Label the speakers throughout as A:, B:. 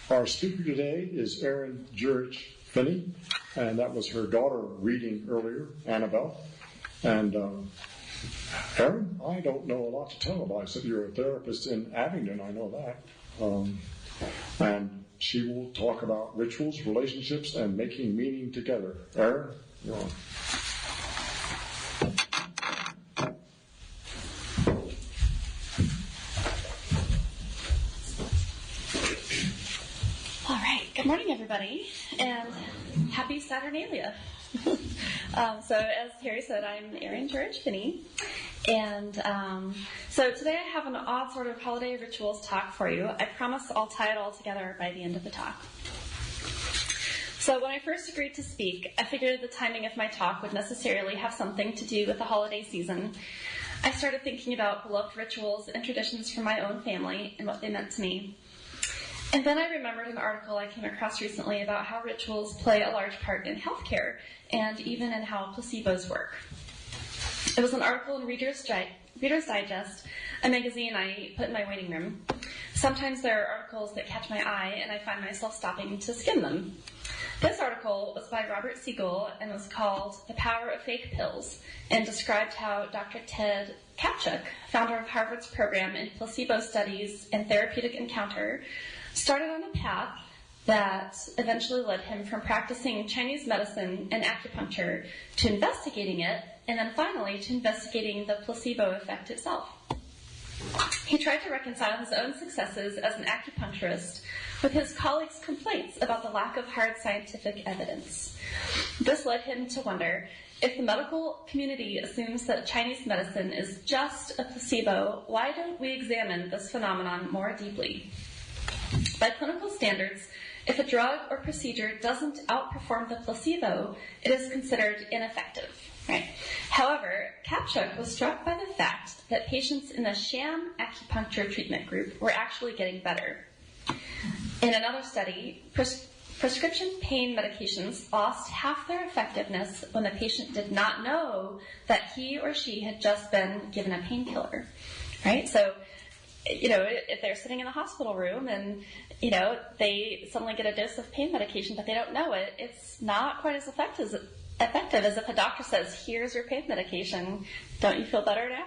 A: Our speaker today is Erin Finney, and that was her daughter reading earlier, Annabelle. And Erin, I don't know a lot to tell about, except you're a therapist in Abingdon, I know that. And she will talk about rituals, relationships, and making meaning together. Erin, you're on.
B: Good morning, everybody, and happy Saturnalia. So, as Terry said, I'm Erin Finney, and so today I have an odd sort of holiday rituals talk for you. I promise I'll tie it all together by the end of the talk. So, when I first agreed to speak, I figured the timing of my talk would necessarily have something to do with the holiday season. I started thinking about beloved rituals and traditions from my own family and what they meant to me. And then I remembered an article I came across recently about how rituals play a large part in healthcare and even in how placebos work. It was an article in Reader's Digest, a magazine I put in my waiting room. Sometimes there are articles that catch my eye and I find myself stopping to skim them. This article was by Robert Siegel and was called The Power of Fake Pills and described how Dr. Ted Kapchuk, founder of Harvard's program in placebo studies and therapeutic encounter, started on a path that eventually led him from practicing Chinese medicine and acupuncture to investigating it, and then finally to investigating the placebo effect itself. He tried to reconcile his own successes as an acupuncturist with his colleagues' complaints about the lack of hard scientific evidence. This led him to wonder, if the medical community assumes that Chinese medicine is just a placebo, why don't we examine this phenomenon more deeply? By clinical standards, if a drug or procedure doesn't outperform the placebo, it is considered ineffective. Right? However, Kapchuk was struck by the fact that patients in the sham acupuncture treatment group were actually getting better. In another study, prescription pain medications lost half their effectiveness when the patient did not know that he or she had just been given a painkiller. Right? So, if they're sitting in the hospital room and, they suddenly get a dose of pain medication, but they don't know it, it's not quite as effective as if a doctor says, here's your pain medication. Don't you feel better now?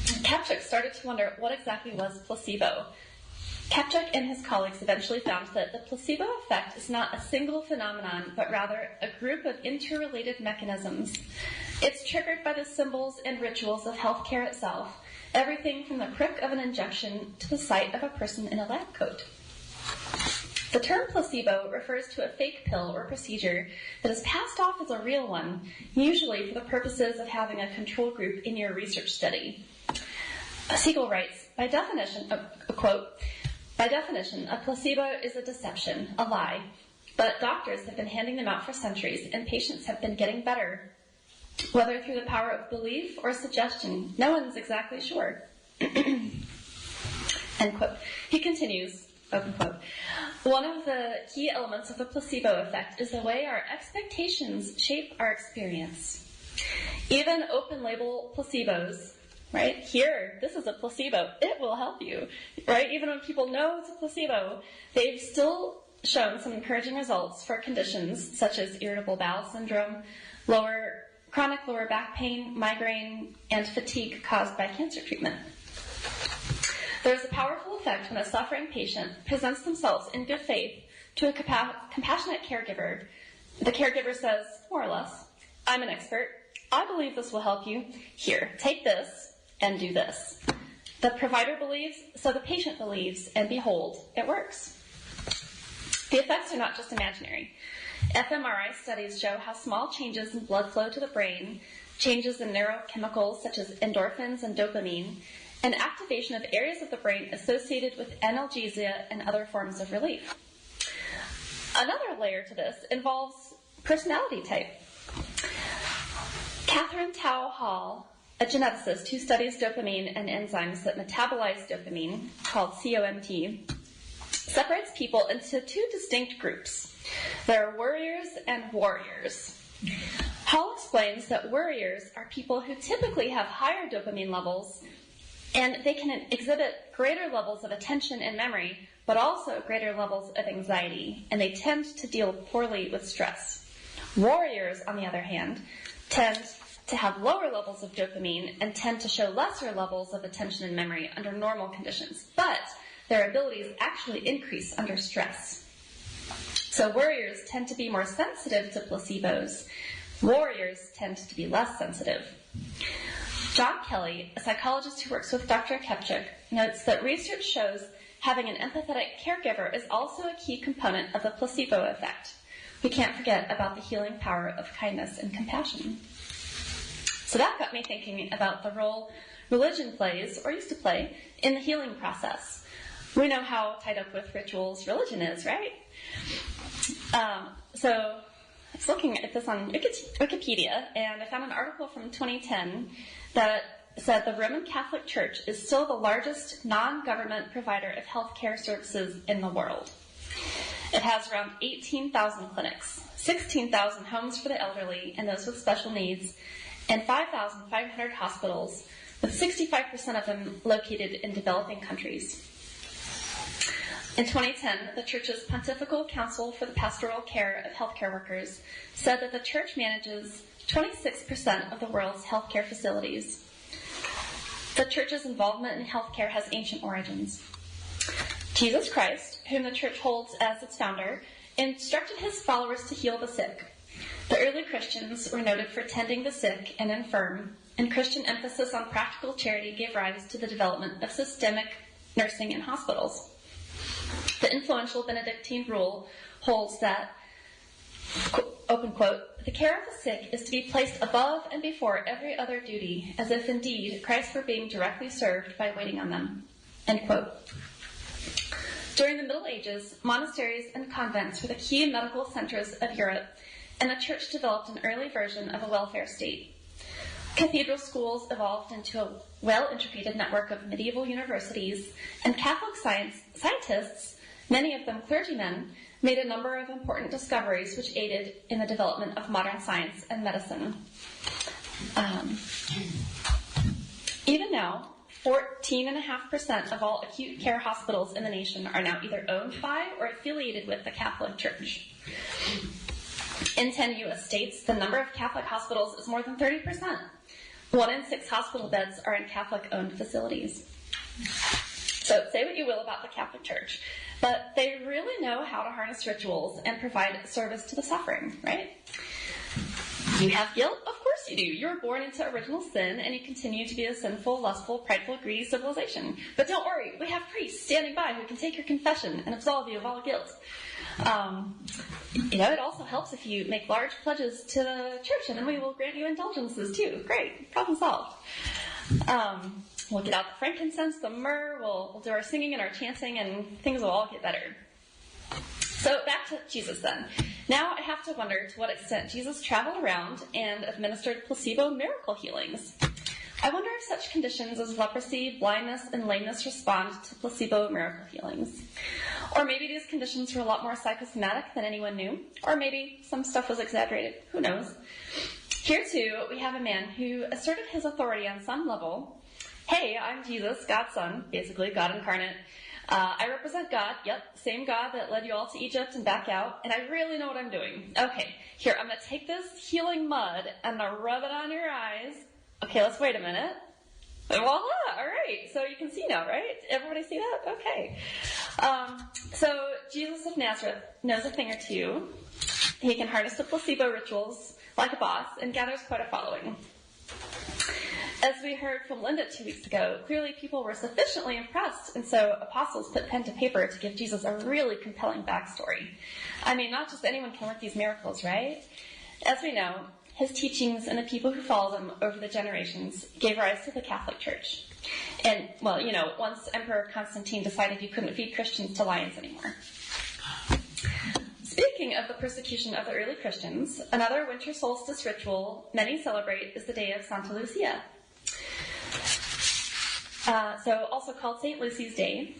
B: Kapchuk started to wonder what exactly was placebo. Kapchuk and his colleagues eventually found that the placebo effect is not a single phenomenon, but rather a group of interrelated mechanisms. It's triggered by the symbols and rituals of healthcare itself, everything from the prick of an injection to the sight of a person in a lab coat. The term placebo refers to a fake pill or procedure that is passed off as a real one, usually for the purposes of having a control group in your research study. Siegel writes, by definition, a placebo is a deception, a lie, but doctors have been handing them out for centuries and patients have been getting better. Whether through the power of belief or suggestion, no one's exactly sure. End quote. He continues, open quote, one of the key elements of the placebo effect is the way our expectations shape our experience. Even open-label placebos, right? Here, this is a placebo. It will help you, right? Even when people know it's a placebo, they've still shown some encouraging results for conditions such as irritable bowel syndrome, chronic lower back pain, migraine, and fatigue caused by cancer treatment. There is a powerful effect when a suffering patient presents themselves in good faith to a compassionate caregiver. The caregiver says, more or less, I'm an expert. I believe this will help you. Here, take this and do this. The provider believes, so the patient believes, and behold, it works. The effects are not just imaginary. fMRI studies show how small changes in blood flow to the brain, changes in neurochemicals such as endorphins and dopamine, and activation of areas of the brain associated with analgesia and other forms of relief. Another layer to this involves personality type. Catherine Tao Hall, a geneticist who studies dopamine and enzymes that metabolize dopamine, called COMT, separates people into two distinct groups. There are worriers and warriors. Hall explains that worriers are people who typically have higher dopamine levels And they can exhibit greater levels of attention and memory, but also greater levels of anxiety, and they tend to deal poorly with stress. Warriors, on the other hand, tend to have lower levels of dopamine and tend to show lesser levels of attention and memory under normal conditions, but their abilities actually increase under stress. So warriors tend to be more sensitive to placebos. Warriors tend to be less sensitive. John Kelly, a psychologist who works with Dr. Kepchuk, notes that research shows having an empathetic caregiver is also a key component of the placebo effect. We can't forget about the healing power of kindness and compassion. So that got me thinking about the role religion plays, or used to play, in the healing process. We know how tied up with rituals religion is, right? So I was looking at this on Wikipedia, and I found an article from 2010 that said the Roman Catholic Church is still the largest non-government provider of healthcare services in the world. It has around 18,000 clinics, 16,000 homes for the elderly and those with special needs, and 5,500 hospitals, with 65% of them located in developing countries. In 2010, the Church's Pontifical Council for the Pastoral Care of Healthcare Workers said that the Church manages 26% of the world's healthcare facilities. The Church's involvement in healthcare has ancient origins. Jesus Christ, whom the Church holds as its founder, instructed his followers to heal the sick. The early Christians were noted for tending the sick and infirm, and Christian emphasis on practical charity gave rise to the development of systemic nursing in hospitals. The influential Benedictine rule holds that, open quote, the care of the sick is to be placed above and before every other duty, as if indeed Christ were being directly served by waiting on them, end quote. During the Middle Ages, monasteries and convents were the key medical centers of Europe, and the Church developed an early version of a welfare state. Cathedral schools evolved into a well-integrated network of medieval universities, and Catholic scientists, many of them clergymen, made a number of important discoveries which aided in the development of modern science and medicine. Even now, 14.5% of all acute care hospitals in the nation are now either owned by or affiliated with the Catholic Church. In 10 U.S. states, the number of Catholic hospitals is more than 30%. 1 in 6 hospital beds are in Catholic-owned facilities. So say what you will about the Catholic Church, but they really know how to harness rituals and provide service to the suffering, right? You have guilt? Of course you do. You were born into original sin, and you continue to be a sinful, lustful, prideful, greedy civilization. But don't worry, we have priests standing by who can take your confession and absolve you of all guilt. It also helps if you make large pledges to the church, and then we will grant you indulgences too. Great, problem solved. We'll get out the frankincense, the myrrh, we'll do our singing and our chanting, and things will all get better. So back to Jesus then. Now I have to wonder to what extent Jesus traveled around and administered placebo miracle healings. I wonder if such conditions as leprosy, blindness, and lameness respond to placebo miracle healings. Or maybe these conditions were a lot more psychosomatic than anyone knew. Or maybe some stuff was exaggerated. Who knows? Here too, we have a man who asserted his authority on some level. Hey, I'm Jesus, God's son, basically God incarnate. I represent God, yep, same God that led you all to Egypt and back out, and I really know what I'm doing. Okay, here, I'm going to take this healing mud and I'm going to rub it on your eyes. Okay, let's wait a minute. And voila, all right, so you can see now, right? Everybody see that? Okay. So Jesus of Nazareth knows a thing or two. He can harness the placebo rituals like a boss and gathers quite a following. As we heard from Linda 2 weeks ago, clearly people were sufficiently impressed, and so apostles put pen to paper to give Jesus a really compelling backstory. I mean, not just anyone can work these miracles, right? As we know, his teachings and the people who follow them over the generations gave rise to the Catholic Church. And, well, once Emperor Constantine decided you couldn't feed Christians to lions anymore. Speaking of the persecution of the early Christians, another winter solstice ritual many celebrate is the day of Santa Lucia. So also called St. Lucy's Day.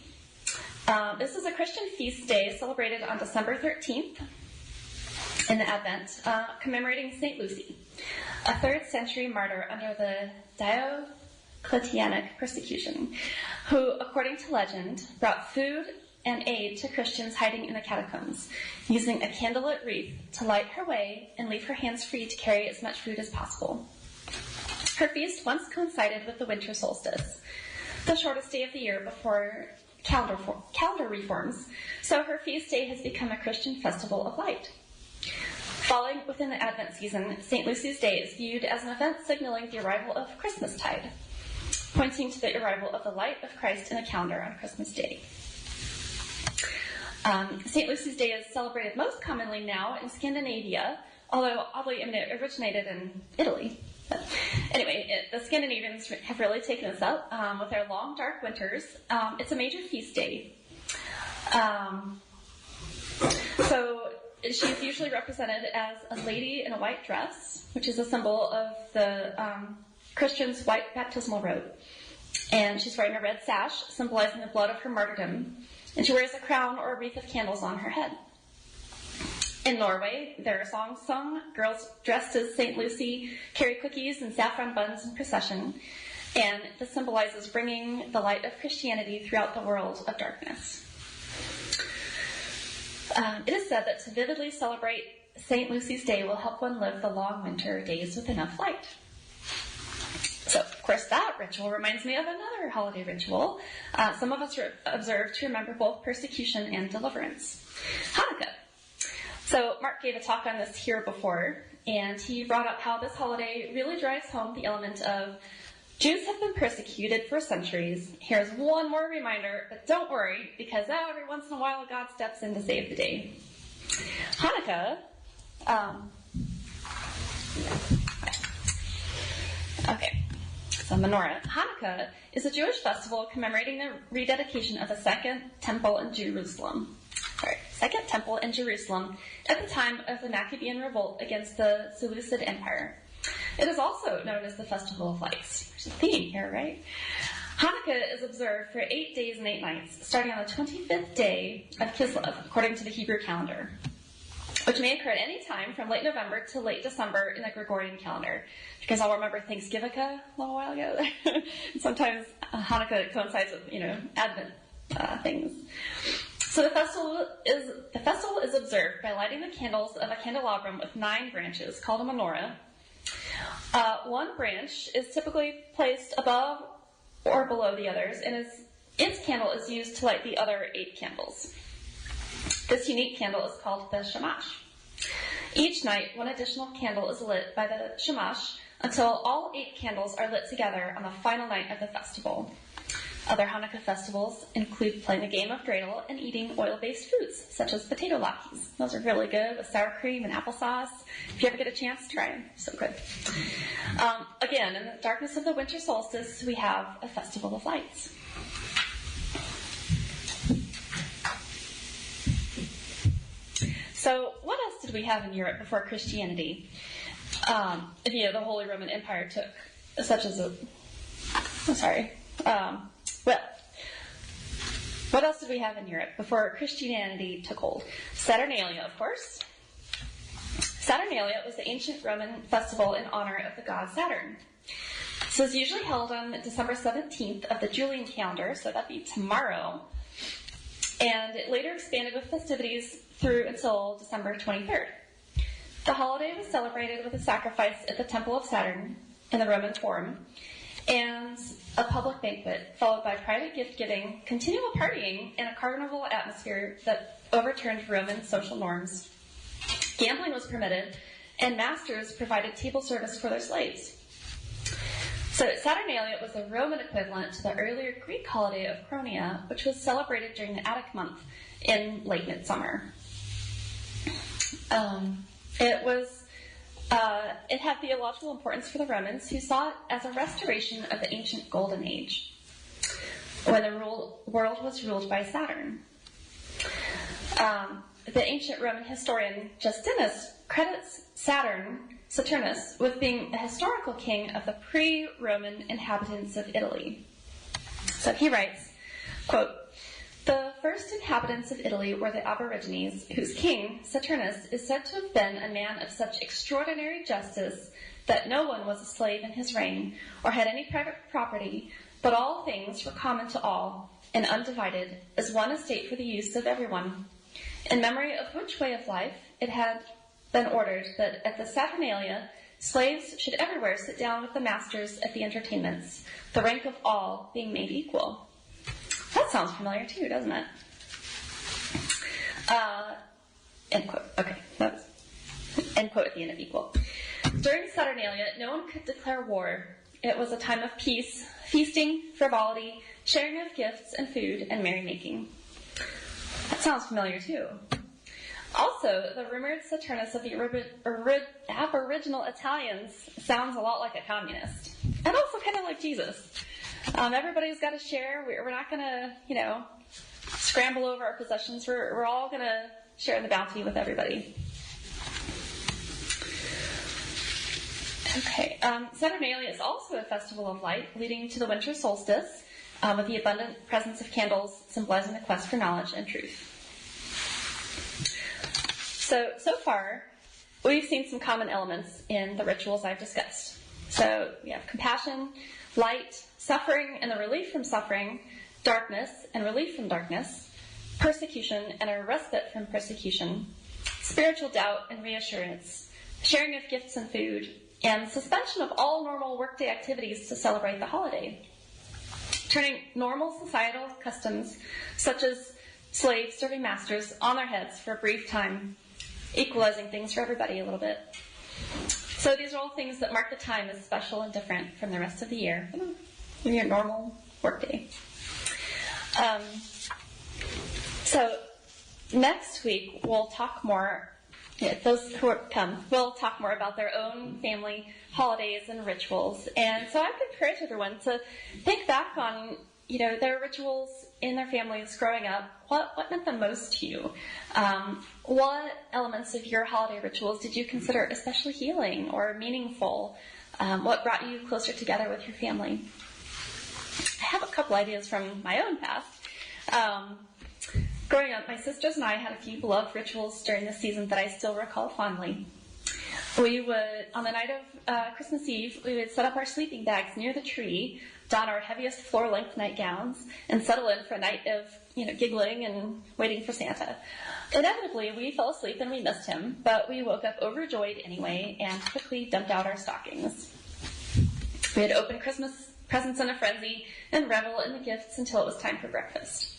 B: This is a Christian feast day celebrated on December 13th in the Advent, commemorating St. Lucy, a 3rd century martyr under the Diocletianic persecution, who, according to legend, brought food and aid to Christians hiding in the catacombs, using a candlelit wreath to light her way and leave her hands free to carry as much food as possible. Her feast once coincided with the winter solstice, the shortest day of the year before calendar reforms, so her feast day has become a Christian festival of light. Falling within the Advent season, St. Lucy's Day is viewed as an event signaling the arrival of Christmastide, pointing to the arrival of the light of Christ in the calendar on Christmas Day. St. Lucy's Day is celebrated most commonly now in Scandinavia, although oddly, it originated in Italy. But anyway, the Scandinavians have really taken this up with their long, dark winters. It's a major feast day. So she's usually represented as a lady in a white dress, which is a symbol of the Christian's white baptismal robe. And she's wearing a red sash, symbolizing the blood of her martyrdom. And she wears a crown or a wreath of candles on her head. In Norway, there are songs sung. Girls dressed as St. Lucy carry cookies and saffron buns in procession. And this symbolizes bringing the light of Christianity throughout the world of darkness. It is said that to vividly celebrate St. Lucy's Day will help one live the long winter days with enough light. So, of course, that ritual reminds me of another holiday ritual some of us observe to remember both persecution and deliverance. Hanukkah. So, Mark gave a talk on this here before, and he brought up how this holiday really drives home the element of Jews have been persecuted for centuries. Here's one more reminder, but don't worry, because every once in a while God steps in to save the day. Hanukkah, so menorah. Hanukkah is a Jewish festival commemorating the rededication of the Second Temple in Jerusalem at the time of the Maccabean revolt against the Seleucid Empire. It is also known as the Festival of Lights. There's a theme here, right? Hanukkah is observed for 8 days and 8 nights, starting on the 25th day of Kislev, according to the Hebrew calendar, which may occur at any time from late November to late December in the Gregorian calendar. You guys all remember Thanksgiving a little while ago? Sometimes Hanukkah coincides with, Advent things. So the festival is observed by lighting the candles of a candelabrum with 9 branches, called a menorah. One branch is typically placed above or below the others, and its candle is used to light the other 8 candles. This unique candle is called the shamash. Each night, one additional candle is lit by the shamash until all 8 candles are lit together on the final night of the festival. Other Hanukkah festivals include playing a game of dreidel and eating oil-based foods, such as potato latkes. Those are really good with sour cream and applesauce. If you ever get a chance, try them. So good. Again, in the darkness of the winter solstice, we have a festival of lights. So, what else did we have in Europe before Christianity? The Holy Roman Empire took, what else did we have in Europe before Christianity took hold? Saturnalia, of course. Saturnalia was the ancient Roman festival in honor of the god Saturn. So it's usually held on December 17th of the Julian calendar, so that'd be tomorrow. And it later expanded with festivities through until December 23rd. The holiday was celebrated with a sacrifice at the Temple of Saturn in the Roman Forum, and a public banquet, followed by private gift-giving, continual partying, and a carnival atmosphere that overturned Roman social norms. Gambling was permitted, and masters provided table service for their slaves. So Saturnalia was the Roman equivalent to the earlier Greek holiday of Chronia, which was celebrated during the Attic month in late midsummer. It had theological importance for the Romans, who saw it as a restoration of the ancient Golden Age, when the world was ruled by Saturn. The ancient Roman historian Justinus credits Saturnus with being a historical king of the pre-Roman inhabitants of Italy. So he writes, quote, "The first inhabitants of Italy were the Aborigines, whose king, Saturnus, is said to have been a man of such extraordinary justice, that no one was a slave in his reign or had any private property, but all things were common to all and undivided as one estate for the use of everyone. In memory of which way of life it had been ordered that at the Saturnalia slaves should everywhere sit down with the masters at the entertainments, the rank of all being made equal. That sounds familiar too, doesn't it? End quote. Okay, that's end quote at the end of equal. During Saturnalia, no one could declare war. It was a time of peace, feasting, frivolity, sharing of gifts and food, and merrymaking. That sounds familiar too. Also, the rumored Saturnus of the Aboriginal Italians sounds a lot like a communist. And also kind of like Jesus. Everybody's got to share. We're not going to, scramble over our possessions. We're all going to share the bounty with everybody. Okay. Saturnalia is also a festival of light leading to the winter solstice with the abundant presence of candles symbolizing the quest for knowledge and truth. So far, we've seen some common elements in the rituals I've discussed. So we have compassion, light, suffering and the relief from suffering, darkness and relief from darkness, persecution and a respite from persecution, spiritual doubt and reassurance, sharing of gifts and food, and suspension of all normal workday activities to celebrate the holiday. Turning normal societal customs, such as slaves serving masters, on their heads for a brief time, equalizing things for everybody a little bit. So these are all things that mark the time as special and different from the rest of the year, in your normal workday. So next week we'll talk more. Those who come will talk more about their own family holidays and rituals. And so I would encourage everyone to think back on, their rituals in their families growing up. What meant the most to you? What elements of your holiday rituals did you consider especially healing or meaningful? What brought you closer together with your family? I have a couple ideas from my own past. Growing up, my sisters and I had a few beloved rituals during the season that I still recall fondly. We would, on the night of Christmas Eve, we would set up our sleeping bags near the tree, don our heaviest floor-length nightgowns, and settle in for a night of, giggling and waiting for Santa. Inevitably, we fell asleep and we missed him, but we woke up overjoyed anyway and quickly dumped out our stockings. We had opened Christmas presents in a frenzy and revel in the gifts until it was time for breakfast.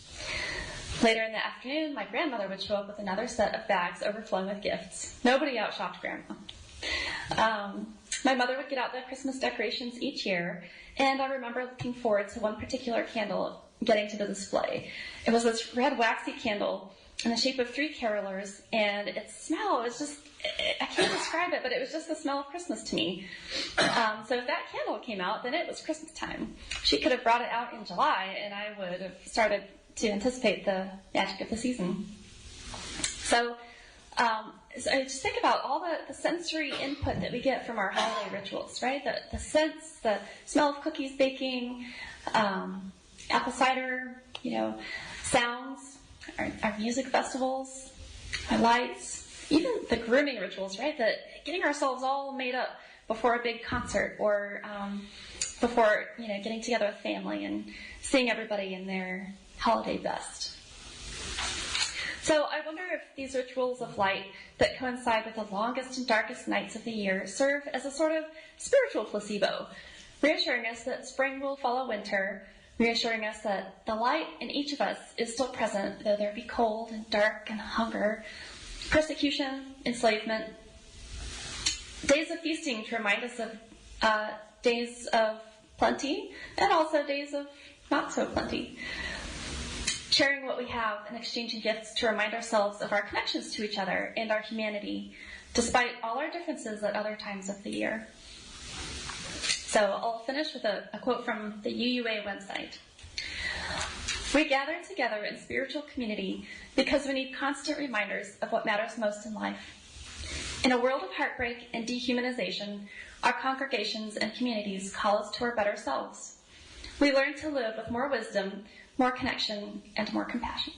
B: Later in the afternoon, my grandmother would show up with another set of bags overflowing with gifts. Nobody outshopped Grandma. My mother would get out the Christmas decorations each year, and I remember looking forward to one particular candle getting to the display. It was this red waxy candle in the shape of 3 carolers, and its smell was just, I can't describe it, but it was just the smell of Christmas to me. So if that candle came out, then it was Christmas time. She could have brought it out in July, and I would have started to anticipate the magic of the season. So I just think about all the sensory input that we get from our holiday rituals, right? The scents, the smell of cookies baking, apple cider, sounds, our music festivals, our lights, even the grooming rituals, right? Getting ourselves all made up before a big concert or before, getting together with family and seeing everybody in their holiday best. So I wonder if these rituals of light that coincide with the longest and darkest nights of the year serve as a sort of spiritual placebo, reassuring us that spring will follow winter, reassuring us that the light in each of us is still present, though there be cold and dark and hunger, persecution, enslavement. Days of feasting to remind us of days of plenty and also days of not so plenty. Sharing what we have and exchanging gifts to remind ourselves of our connections to each other and our humanity, despite all our differences at other times of the year. So I'll finish with a quote from the UUA website. We gather together in spiritual community because we need constant reminders of what matters most in life. In a world of heartbreak and dehumanization, our congregations and communities call us to our better selves. We learn to live with more wisdom, more connection, and more compassion.